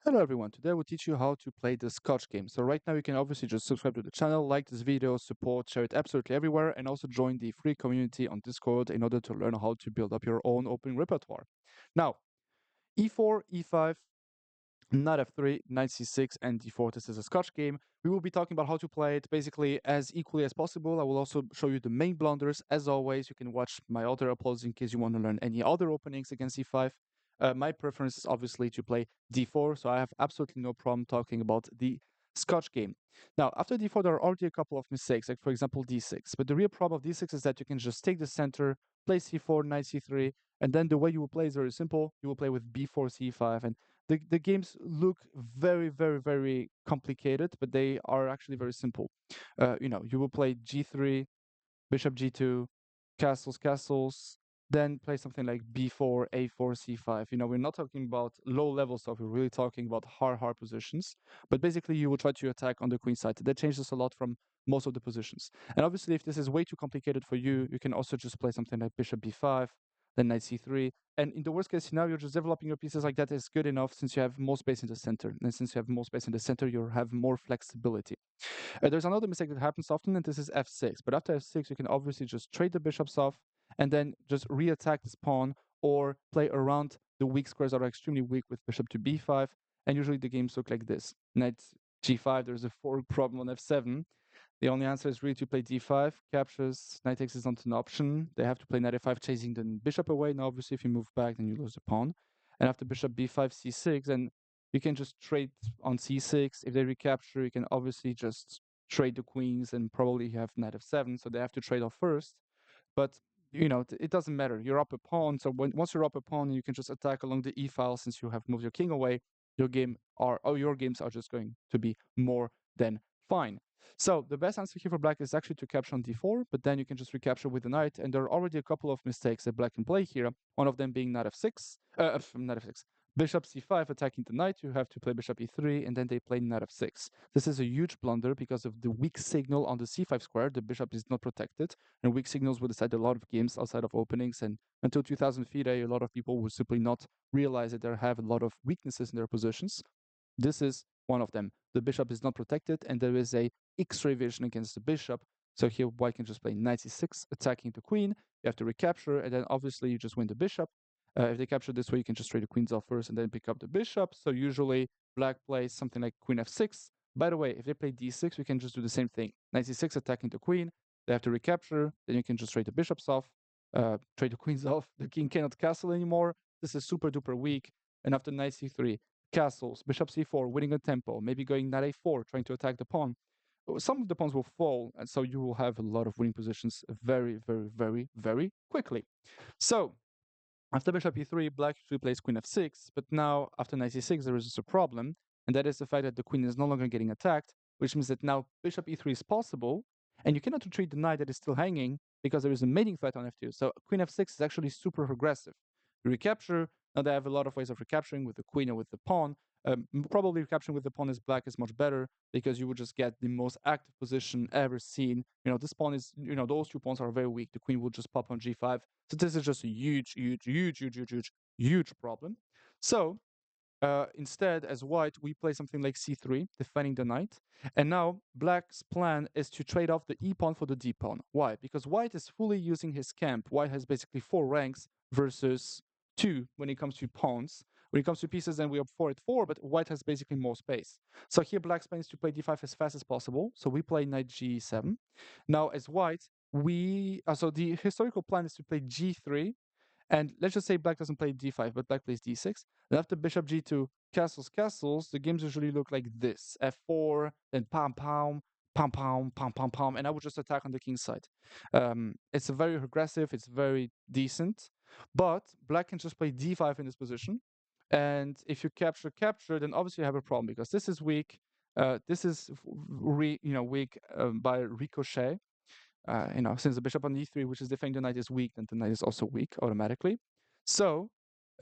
Hello everyone, today we'll teach you how to play the Scotch game. So right now you can obviously just subscribe to the channel, like this video, support, share it absolutely everywhere, and also join the free community on Discord in order to learn how to build up your own opening repertoire. Now, e4, e5, knight f3, knight c6, and d4. This is a Scotch game. We will be talking about how to play it basically as equally as possible. I will also show you the main blunders. As always, you can watch my other uploads in case you want to learn any other openings against e5. My preference is obviously to play d4, so I have absolutely no problem talking about the Scotch game. Now, after d4, there are already a couple of mistakes, like for example d6. But the real problem of d6 is that you can just take the center, play c4, knight c3, and then the way you will play is very simple. You will play with b4, c5, and the games look very, very, very complicated, but they are actually very simple. You will play g3, bishop g2, castles, castles, then play something like b4, a4, c5. We're not talking about low level stuff. We're really talking about hard positions. But basically, you will try to attack on the queen side. That changes a lot from most of the positions. And obviously, if this is way too complicated for you, you can also just play something like bishop b5, then knight c3. And in the worst case scenario, just developing your pieces like that is good enough since you have more space in the center. And since you have more space in the center, you have more flexibility. There's another mistake that happens often, and this is f6. But after f6, you can obviously just trade the bishops off and then just re-attack this pawn or play around the weak squares that are extremely weak with bishop to b5. And usually the games look like this. Knight g5, there's a fork problem on f7. The only answer is really to play d5, captures, knight takes is not an option. They have to play knight f5, chasing the bishop away. Now, obviously, if you move back, then you lose the pawn. And after bishop b5, c6, and you can just trade on c6. If they recapture, you can obviously just trade the queens and probably have knight f7, so they have to trade off first. But it doesn't matter. You're up a pawn, so once you're up a pawn, you can just attack along the e file since you have moved your king away. Your games are just going to be more than fine. So the best answer here for black is actually to capture on d4, but then you can just recapture with the knight, and there are already a couple of mistakes that black can play here. One of them being knight f6, knight f6, bishop c5 attacking the knight. You have to play bishop e3, and then they play knight f6. This is a huge blunder because of the weak signal on the c5 square. The bishop is not protected, and weak signals will decide a lot of games outside of openings. And until 2000 FIDE, a lot of people would simply not realize that they have a lot of weaknesses in their positions. This is one of them. The bishop is not protected, and there is a X-ray vision against the bishop. So here white can just play knight c6, attacking the queen. You have to recapture, and then obviously you just win the bishop. If they capture this way, you can just trade the queens off first and then pick up the bishop. So usually black plays something like queen f6. By the way, if they play d6, we can just do the same thing. Knight c6 attacking the queen. They have to recapture. Then you can just trade the bishops off, trade the queens off. The king cannot castle anymore. This is super duper weak. And after knight c3, castles, bishop c4, winning a tempo, maybe going knight a4, trying to attack the pawn. Some of the pawns will fall, and so you will have a lot of winning positions very, very, very, very quickly. So after bishop e3, black usually plays queen f6, but now after knight c6, there is just a problem, and that is the fact that the queen is no longer getting attacked, which means that now bishop e3 is possible, and you cannot retreat the knight that is still hanging because there is a mating threat on f2. So queen f6 is actually super aggressive. You recapture, now they have a lot of ways of recapturing with the queen or with the pawn. Probably recapturing with the pawn is black is much better because you would just get the most active position ever seen. This pawn is, those two pawns are very weak. The queen will just pop on g5. So this is just a huge, huge, huge, huge, huge, huge, huge problem. So instead, as white, we play something like c3, defending the knight. And now black's plan is to trade off the e pawn for the d pawn. Why? Because white is fully using his camp. White has basically 4 ranks versus 2 when it comes to pawns. When it comes to pieces, then we are 4 at 4, but white has basically more space. So here black's plan is to play d5 as fast as possible. So we play knight g7. Now, as white, so the historical plan is to play g3, and let's just say black doesn't play d5, but black plays d6. Then after bishop g2, castles, castles, the games usually look like this. f4, then pam, pam, pam, pam, pam, pam, pam, and I would just attack on the king's side. It's very aggressive, it's very decent, but black can just play d5 in this position. And if you capture, then obviously you have a problem because this is weak. This is weak by ricochet. Since the bishop on e3, which is defending the knight, is weak, then the knight is also weak automatically. So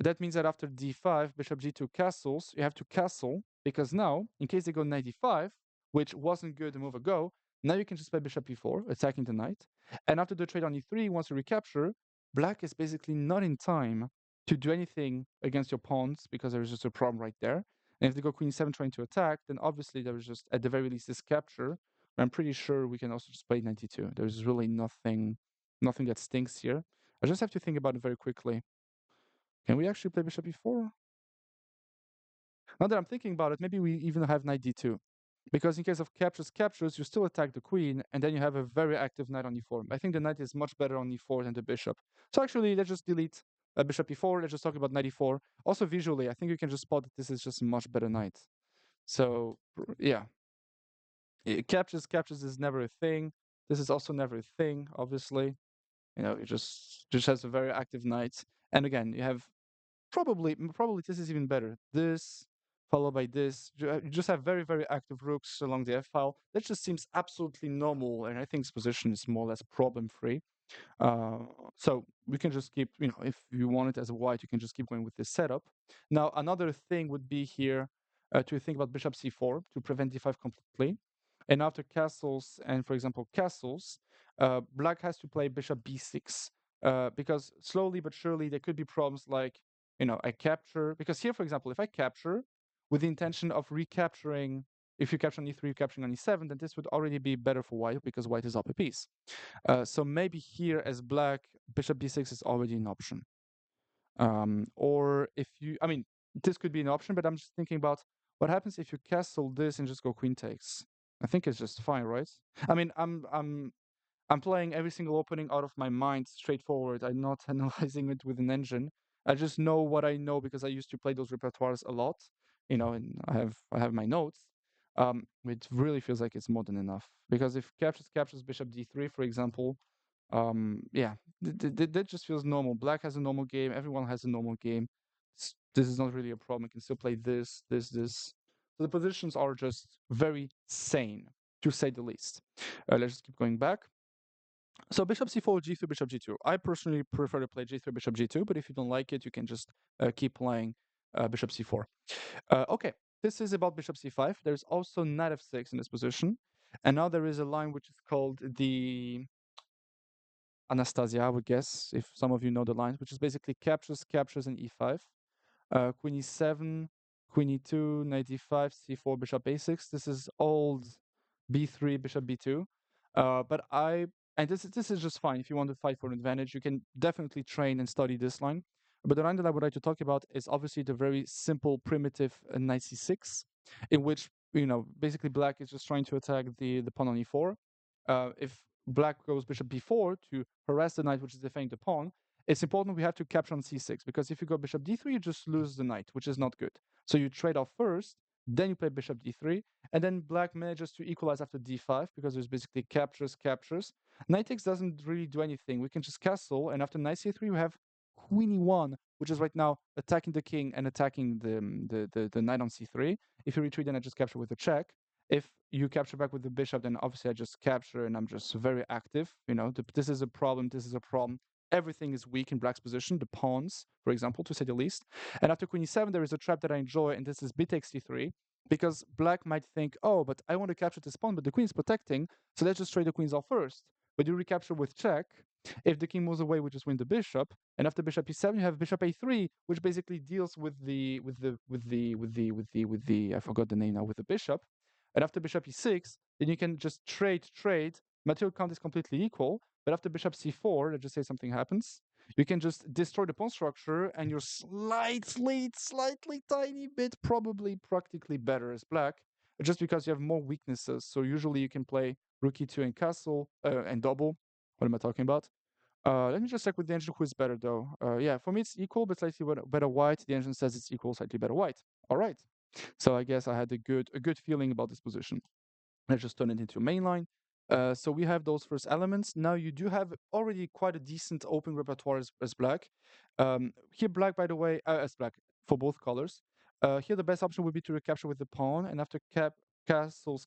that means that after d5, bishop g2 castles, you have to castle, because now, in case they go knight d5, which wasn't good a move ago, now you can just play bishop e4, attacking the knight. And after the trade on e3, once you recapture, black is basically not in time to do anything against your pawns, because there is just a problem right there. And if they go queen e7 trying to attack, then obviously there is just, at the very least, this capture. I'm pretty sure we can also just play 92. There's really nothing that stinks here. I just have to think about it very quickly. Can we actually play bishop e4? Now that I'm thinking about it, maybe we even have knight d2. Because in case of captures, you still attack the queen, and then you have a very active knight on e4. I think the knight is much better on e4 than the bishop. So actually, let's just delete bishop e4. Let's just talk about knight e4. Also visually, I think you can just spot that this is just a much better knight. So yeah, captures is never a thing. This is also never a thing, obviously. It just has a very active knight. And again, you have probably this is even better. This followed by this. You just have very, very active rooks along the f file. That just seems absolutely normal, and I think this position is more or less problem free. Uh, so we can just keep, if you want it as a white, you can just keep going with this setup. Now, another thing would be here to think about bishop c4 to prevent d5 completely. And after castles and, for example, castles, black has to play bishop b6 because slowly but surely there could be problems like, I capture. Because here, for example, if I capture with the intention of recapturing, if you capture on e3, capturing on e7, then this would already be better for white because white is up a piece. So maybe here as black, bishop b6 is already an option. Or if you, I mean, this could be an option, but I'm just thinking about what happens if you castle this and just go queen takes. I think it's just fine, right? I mean, I'm playing every single opening out of my mind, straightforward. I'm not analyzing it with an engine. I just know what I know because I used to play those repertoires a lot, and I have my notes. It really feels like it's more than enough because if captures bishop d3, for example, yeah, that just feels normal. Black has a normal game. Everyone has a normal game. This is not really a problem. You can still play this, this, this. So the positions are just very sane, to say the least. Let's just keep going back. So bishop c4, g3, bishop g2. I personally prefer to play g3, bishop g2, but if you don't like it, you can just keep playing bishop c4. Okay, this is about bishop c5. There's also knight f6 in this position. And now there is a line which is called the Anastasia, I would guess, if some of you know the lines, which is basically captures, in e5. Queen e7, queen e2, knight e5, c4, bishop a6. This is old b3, bishop b2. And this is just fine. If you want to fight for an advantage, you can definitely train and study this line. But the line that I would like to talk about is obviously the very simple, primitive knight c6, in which basically black is just trying to attack the pawn on e4. If black goes bishop b4 to harass the knight, which is defending the pawn, it's important we have to capture on c6 because if you go bishop d3, you just lose the knight, which is not good. So you trade off first, then you play bishop d3, and then black manages to equalize after d5 because there's basically captures. Knight takes doesn't really do anything. We can just castle, and after knight c3, we have queen e1, which is right now attacking the king and attacking the knight on c3. If you retreat, then I just capture with a check. If you capture back with the bishop, then obviously I just capture and I'm just very active. This is a problem. This is a problem. Everything is weak in black's position, the pawns, for example, to say the least. And after queen e7, there is a trap that I enjoy, and this is b takes d3, because black might think, oh, but I want to capture this pawn, but the queen is protecting, so let's just trade the queens off first. But you recapture with check. If the king moves away, we just win the bishop. And after bishop e7, you have bishop a3, which basically deals with the I forgot the name now, with the bishop. And after bishop e6, then you can just trade. Material count is completely equal. But after bishop c4, let's just say something happens, you can just destroy the pawn structure, and you're slightly tiny bit, probably practically better as black, just because you have more weaknesses. So usually you can play rook e2 and castle and double. What am I talking about? Let me just check with the engine who is better though. Yeah, for me it's equal, but slightly better white. The engine says it's equal, slightly better white. All right. So I guess I had a good feeling about this position. Let's just turn it into a main line. So we have those first elements. Now you do have already quite a decent open repertoire as black. Here black, by the way, as black for both colors. Here the best option would be to recapture with the pawn, and after castles,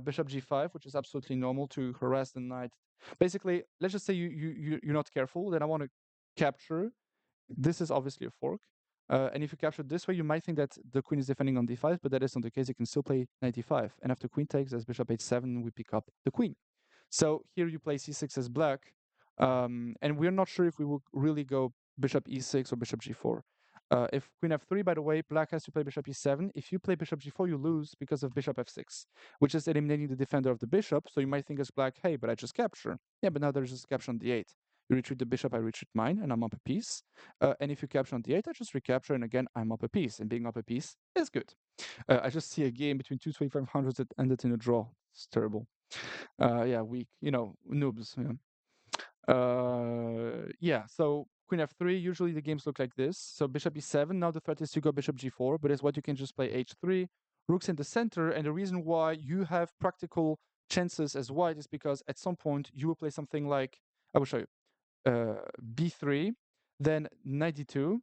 bishop g5, which is absolutely normal to harass the knight. Basically, let's just say you're not careful, then I want to capture. This is obviously a fork. And if you capture this way, you might think that the queen is defending on d5, but that is not the case. You can still play knight d5. And after queen takes, as bishop h7, we pick up the queen. So here you play c6 as black. And we're not sure if we will really go bishop e6 or bishop g4. If queen f3, by the way, black has to play bishop e7. If you play bishop g4, you lose because of bishop f6, which is eliminating the defender of the bishop. So you might think as black, hey, but I just capture. Yeah, but now there's just capture on d8. You retreat the bishop, I retreat mine, and I'm up a piece. And if you capture on d8, I just recapture, and again, I'm up a piece. And being up a piece is good. I just see a game between two 2500s that ended in a draw. It's terrible. Yeah, weak. Noobs. Yeah, so queen f3, usually the games look like this. So bishop e7, now the threat is to go bishop g4, but it's what you can just play h3, rook's in the center, and the reason why you have practical chances as white is because at some point you will play something like, I will show you, b3, then 92,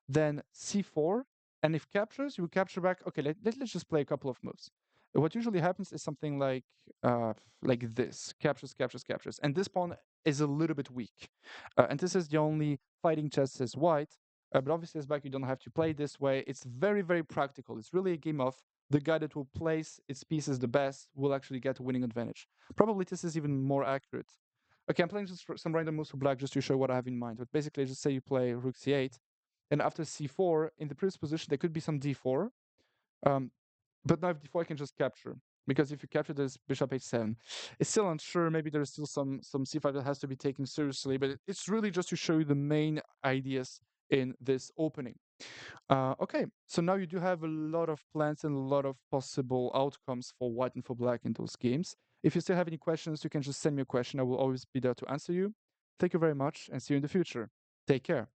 then c4, and if captures, you will capture back. Okay, let's just play a couple of moves. What usually happens is something like this: captures, captures, captures, and this pawn is a little bit weak, and this is the only fighting chess as white. But obviously, as black, you don't have to play this way. It's very, very practical. It's really a game of the guy that will place its pieces the best will actually get a winning advantage. Probably this is even more accurate. Okay, I'm playing just some random moves for black just to show what I have in mind. But basically, just say you play rook c8, and after c4, in the previous position, there could be some d4. But now if d4, I can just capture. Because if you capture this bishop h7, it's still unsure. Maybe there's still some c5 that has to be taken seriously. But it's really just to show you the main ideas in this opening. Okay, so now you do have a lot of plans and a lot of possible outcomes for white and for black in those games. If you still have any questions, you can just send me a question. I will always be there to answer you. Thank you very much and see you in the future. Take care.